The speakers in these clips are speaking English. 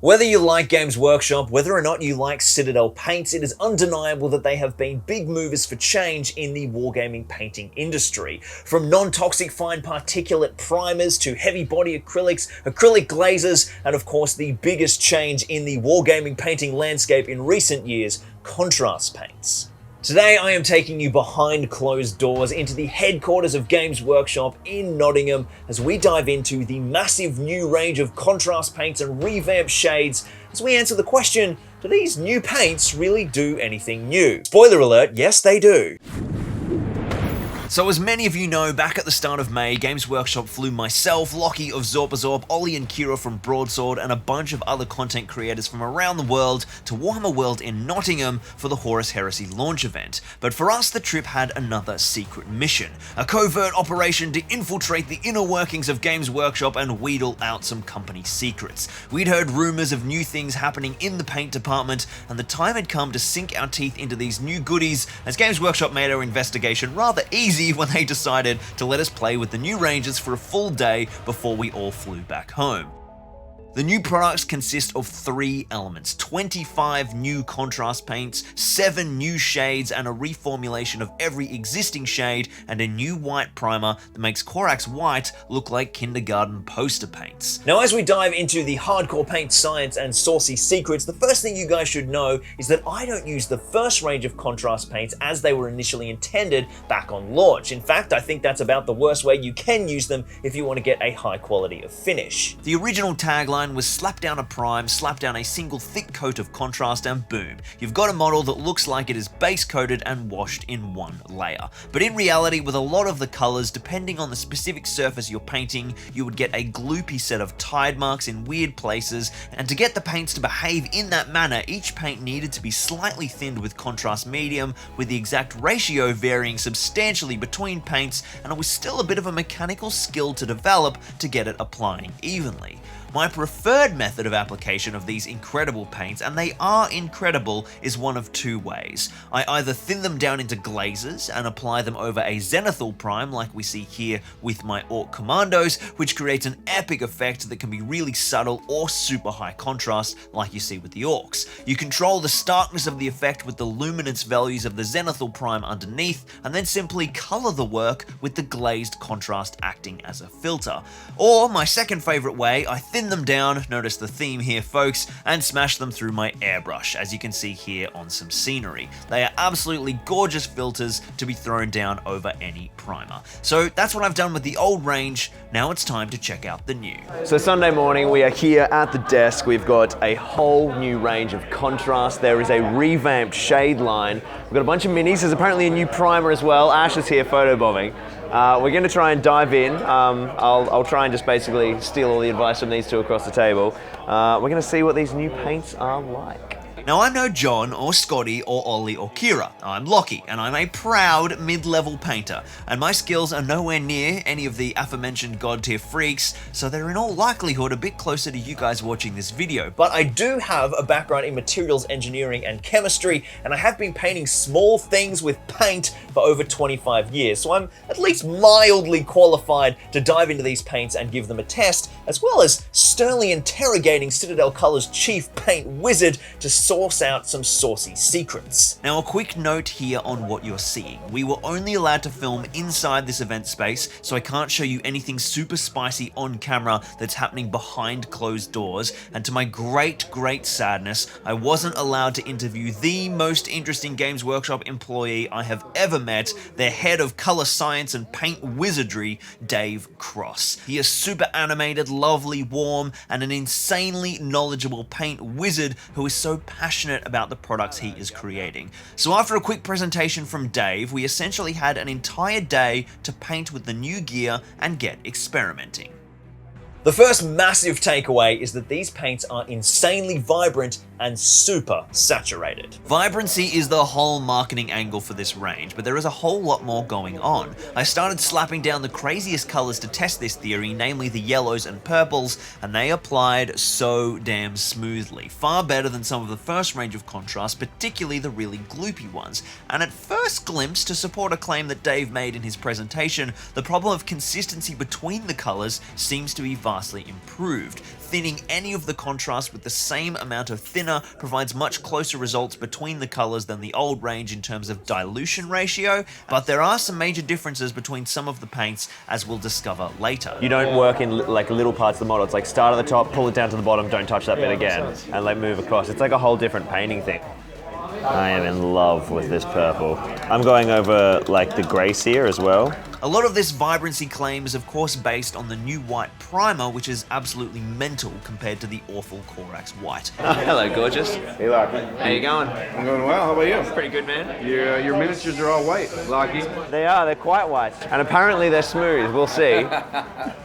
Whether you like Games Workshop, whether or not you like Citadel paints, it is undeniable that they have been big movers for change in the wargaming painting industry. From non-toxic fine particulate primers to heavy body acrylics, acrylic glazes, and of course the biggest change in the wargaming painting landscape in recent years, contrast paints. Today I am taking you behind closed doors into the headquarters of Games Workshop in Nottingham as we dive into the massive new range of contrast paints and revamped shades as we answer the question, do these new paints really do anything new? Spoiler alert, yes they do. So as many of you know, back at the start of May, Games Workshop flew myself, Lockie of Zorpazorp, Ollie and Kira from Broadsword, and a bunch of other content creators from around the world to Warhammer World in Nottingham for the Horus Heresy launch event. But for us, the trip had another secret mission, a covert operation to infiltrate the inner workings of Games Workshop and wheedle out some company secrets. We'd heard rumors of new things happening in the paint department, and the time had come to sink our teeth into these new goodies as Games Workshop made our investigation rather easy when they decided to let us play with the new ranges for a full day before we all flew back home. The new products consist of 3 elements, 25 new contrast paints, 7 new shades, and a reformulation of every existing shade, and a new white primer that makes Corax White look like kindergarten poster paints. Now as we dive into the hardcore paint science and saucy secrets, the first thing you guys should know is that I don't use the first range of contrast paints as they were initially intended back on launch. In fact, I think that's about the worst way you can use them if you want to get a high quality of finish. The original tagline was slap down a prime, slap down a single thick coat of contrast, and boom, you've got a model that looks like it is base coated and washed in one layer. But in reality, with a lot of the colors, depending on the specific surface you're painting, you would get a gloopy set of tide marks in weird places, and to get the paints to behave in that manner, each paint needed to be slightly thinned with contrast medium, with the exact ratio varying substantially between paints, and it was still a bit of a mechanical skill to develop to get it applying evenly. My preferred method of application of these incredible paints, and they are incredible, is one of 2 ways. I either thin them down into glazes and apply them over a zenithal prime like we see here with my Orc Commandos, which creates an epic effect that can be really subtle or super high contrast like you see with the Orcs. You control the starkness of the effect with the luminance values of the zenithal prime underneath, and then simply color the work with the glazed contrast acting as a filter. Or my second favorite way, I thin them down, notice the theme here folks, and smash them through my airbrush, as you can see here on some scenery. They are absolutely gorgeous filters to be thrown down over any primer. So that's what I've done with the old range, now it's time to check out the new. So Sunday morning we are here at the desk, we've got a whole new range of contrast, there is a revamped shade line, we've got a bunch of minis, there's apparently a new primer as well, Ash is here photobombing. We're going to try and dive in. I'll try and just basically steal all the advice from these 2 across the table. We're going to see what these new paints are like. Now I'm no John or Scotty or Ollie or Kira. I'm Lockie and I'm a proud mid-level painter, and my skills are nowhere near any of the aforementioned god tier freaks, so they're in all likelihood a bit closer to you guys watching this video. But I do have a background in materials engineering and chemistry, and I have been painting small things with paint for over 25 years, so I'm at least mildly qualified to dive into these paints and give them a test, as well as sternly interrogating Citadel Colors' chief paint wizard to source out some saucy secrets. Now a quick note here on what you're seeing. We were only allowed to film inside this event space, so I can't show you anything super spicy on camera that's happening behind closed doors, and to my great sadness, I wasn't allowed to interview the most interesting Games Workshop employee I have ever met, their head of color science and paint wizardry, Dave Cross. He is super animated, lovely, warm, and an insanely knowledgeable paint wizard who is so passionate about the products he is creating. So after a quick presentation from Dave, we essentially had an entire day to paint with the new gear and get experimenting. The first massive takeaway is that these paints are insanely vibrant and super saturated. Vibrancy is the whole marketing angle for this range, but there is a whole lot more going on. I started slapping down the craziest colors to test this theory, namely the yellows and purples, and they applied so damn smoothly. Far better than some of the first range of contrast, particularly the really gloopy ones. And at first glimpse, to support a claim that Dave made in his presentation, the problem of consistency between the colors seems to be vast vastly improved. Thinning any of the contrast with the same amount of thinner provides much closer results between the colors than the old range in terms of dilution ratio, but there are some major differences between some of the paints, as we'll discover later. You don't work in like little parts of the model. It's like start at the top, pull it down to the bottom, don't touch that bit again, and like move across. It's like a whole different painting thing. I am in love with this purple. I'm going over like the grace here as well. A lot of this vibrancy claim is of course based on the new white primer, which is absolutely mental compared to the awful Corax white. Oh, hello, gorgeous. Hey, Lockie. How you going? I'm going well. How about you? Pretty good, man. Your miniatures are all white, Lockie. They are, they're quite white. And apparently they're smooth, we'll see.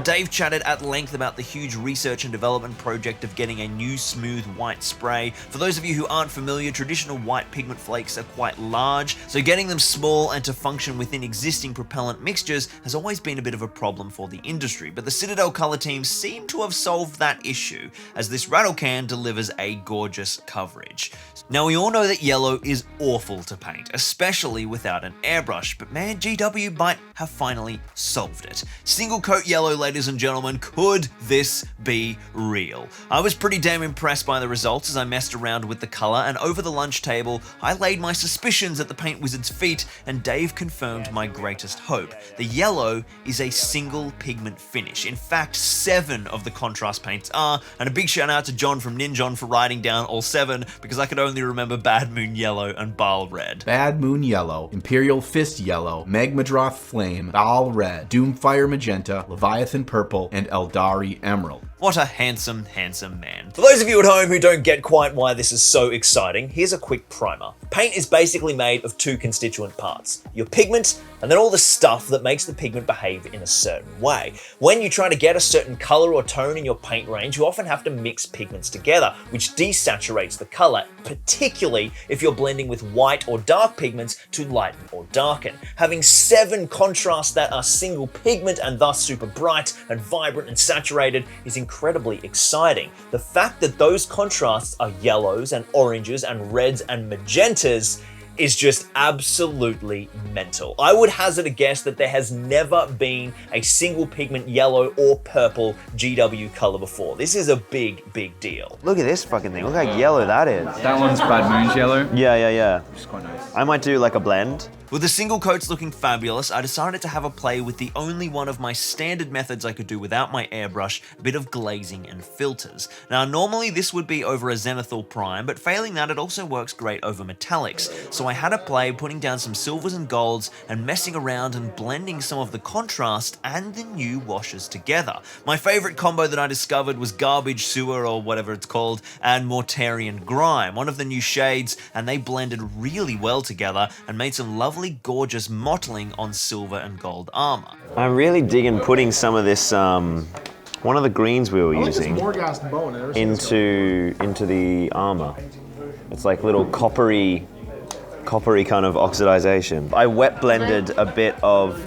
Dave chatted at length about the huge research and development project of getting a new smooth white spray. For those of you who aren't familiar, traditional white pigment flakes are quite large, so getting them small and to function within existing propellant mixtures has always been a bit of a problem for the industry, but the Citadel color team seem to have solved that issue, as this rattle can delivers a gorgeous coverage. Now we all know that yellow is awful to paint, especially without an airbrush, but man, GW might have finally solved it. Single coat yellow, ladies and gentlemen, could this be real? I was pretty damn impressed by the results as I messed around with the color, and over the lunch table, I laid my suspicions at the paint wizard's feet, and Dave confirmed my greatest hope. The yellow is a single pigment finish. In fact, 7 of the contrast paints are, and a big shout out to John from Ninjon for writing down all 7, because I could only remember Bad Moon Yellow and Baal Red. Bad Moon Yellow, Imperial Fist Yellow, Magmadroth Flame, Baal Red, Doomfire Magenta, Leviathan Purple, and Eldari Emerald. What a handsome, handsome man. For those of you at home who don't get quite why this is so exciting, here's a quick primer. Paint is basically made of 2 constituent parts, your pigment and then all the stuff that makes the pigment behave in a certain way. When you try to get a certain color or tone in your paint range, you often have to mix pigments together, which desaturates the color, particularly if you're blending with white or dark pigments to lighten or darken. Having 7 contrasts that are single pigment and thus super bright and vibrant and saturated is incredibly exciting. The fact that those contrasts are yellows and oranges and reds and magentas is just absolutely mental. I would hazard a guess that there has never been a single pigment yellow or purple GW color before. This is a big, big deal. Look at this fucking thing. Look how yellow that is. That one's Bad Moon's yellow. Yeah. Which is quite nice. I might do like a blend. With the single coats looking fabulous, I decided to have a play with the only one of my standard methods I could do without my airbrush, a bit of glazing and filters. Now normally this would be over a Zenithal Prime, but failing that it also works great over metallics, so I had a play putting down some silvers and golds and messing around and blending some of the contrast and the new washes together. My favorite combo that I discovered was Garbage Sewer, or whatever it's called, and Mortarian Grime, one of the new shades, and they blended really well together and made some lovely gorgeous mottling on silver and gold armor. I'm really digging putting some of this, one of the greens we were using into the armor. It's like little coppery kind of oxidization. I wet blended a bit of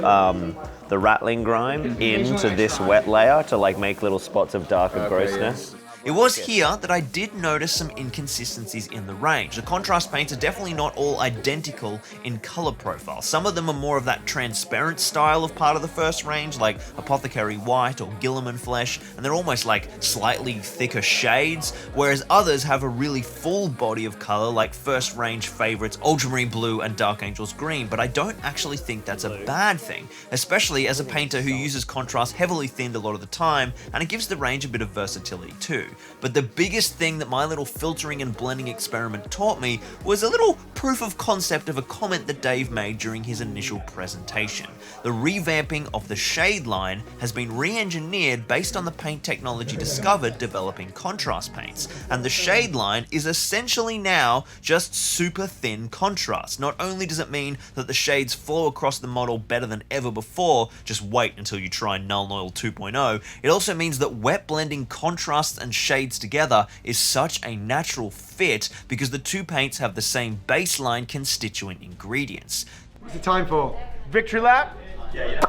the rattling grime into this wet layer to like make little spots of darker grossness. It was here that I did notice some inconsistencies in the range. The contrast paints are definitely not all identical in color profile. Some of them are more of that transparent style of part of the first range, like Apothecary White or Gilliman Flesh, and they're almost like slightly thicker shades, whereas others have a really full body of color like first range favorites Ultramarine Blue and Dark Angels Green, but I don't actually think that's a bad thing, especially as a painter who uses contrast heavily thinned a lot of the time, and it gives the range a bit of versatility too. But the biggest thing that my little filtering and blending experiment taught me was a little proof of concept of a comment that Dave made during his initial presentation. The revamping of the shade line has been re-engineered based on the paint technology discovered developing contrast paints, and the shade line is essentially now just super thin contrast. Not only does it mean that the shades flow across the model better than ever before, just wait until you try Null Oil 2.0, it also means that wet blending contrasts and shades together is such a natural fit because the two paints have the same baseline constituent ingredients. What's the time for? Victory lap? Yeah.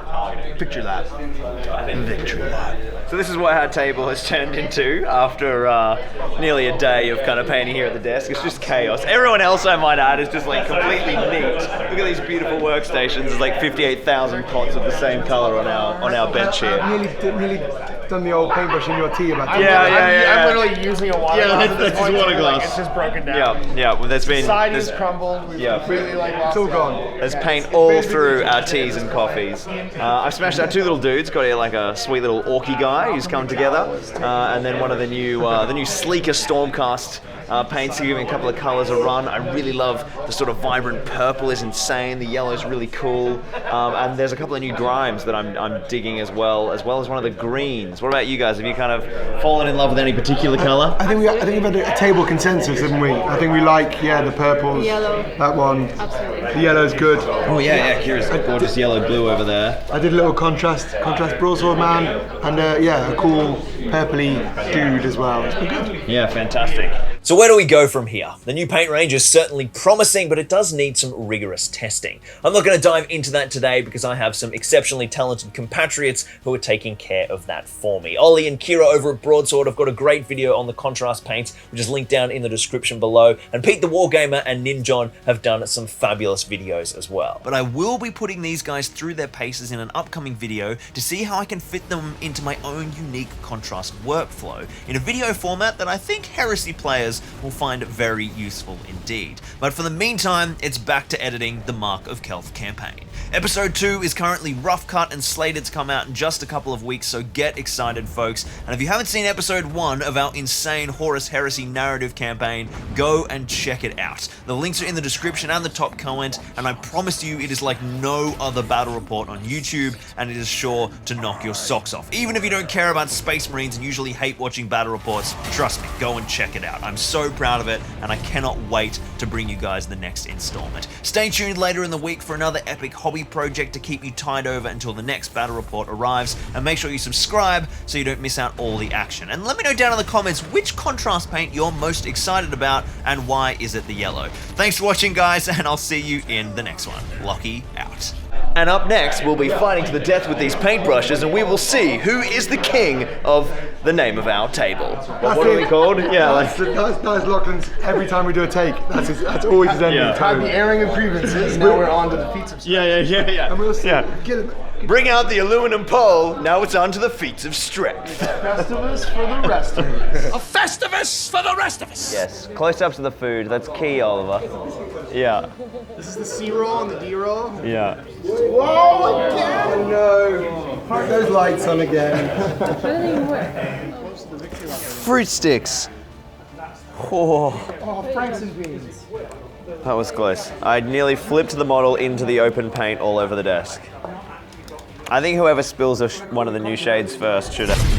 Victory lap. Victory lap. So this is what our table has turned into after nearly a day of kind of painting here at the desk. It's just chaos. Everyone else, I might add, is just like completely neat. Look at these beautiful workstations. There's like 58,000 pots of the same color on our bench here. Nearly done the old paintbrush in your tea about I'm literally using a water glass. Yeah, that's just water glass. It's just broken down. Yeah. Well, there's been Side is crumbled. We've completely lost It's all it. gone. there's paint all through our teas and coffees. I've smashed out 2 little dudes. Got here like a sweet little orky guy who's come together, and then one of the new sleeker Stormcast paints, giving a couple of colours a run. I really love the sort of vibrant purple is insane. The yellow is really cool, and there's a couple of new grimes that I'm digging as well as one of the greens. What about you guys? Have you kind of fallen in love with any particular colour? I think we've had a table consensus, haven't we? I think we like the purples. Yellow. That one. Absolutely. The yellow's good. Oh yeah. Here's a gorgeous yellow blue over there. I did a little contrast broadsword man, and a cool purpley dude as well. It's been good. Yeah, fantastic. So where do we go from here? The new paint range is certainly promising, but it does need some rigorous testing. I'm not going to dive into that today because I have some exceptionally talented compatriots who are taking care of that for me. Ollie and Kira over at Broadsword have got a great video on the contrast paints, which is linked down in the description below, and Pete the Wargamer and Ninjon have done some fabulous videos as well. But I will be putting these guys through their paces in an upcoming video to see how I can fit them into my own unique contrast workflow in a video format that I think Heresy players will find very useful indeed. But for the meantime, it's back to editing the Mark of Kelth campaign. Episode 2 is currently rough cut and slated to come out in just a couple of weeks, so get excited, folks. And if you haven't seen episode 1 of our insane Horus Heresy narrative campaign, go and check it out. The links are in the description and the top comment, and I promise you it is like no other battle report on YouTube, and it is sure to knock your socks off. Even if you don't care about Space Marines and usually hate watching battle reports, trust me, go and check it out. I'm so proud of it, and I cannot wait to bring you guys the next installment. Stay tuned later in the week for another epic hobby project to keep you tied over until the next battle report arrives, and make sure you subscribe so you don't miss out all the action. And let me know down in the comments which contrast paint you're most excited about and why is it the yellow. Thanks for watching, guys, and I'll see you in the next one. Lockie out. And up next, we'll be fighting to the death with these paintbrushes, and we will see who is the king of the name of our table. What are we called? Yeah, That's Lachlan's every time we do a take. That's always his ending Had tone. the airing of grievances. Now we're on to the feats of strength. And we'll see. Yeah. Get him. Bring out the aluminum pole. Now it's on to the feats of strength. Festivus for the rest of us. A Festivus for the rest of us. Yes, close up to the food. That's key, Oliver. Yeah. This is the C roll and the D roll. Yeah. Whoa, again! No. Park those lights on again. Fruit sticks. Oh, Oh, Franks and beans. that was close. I nearly flipped the model into the open paint all over the desk. I think whoever spills one of the new shades first should have.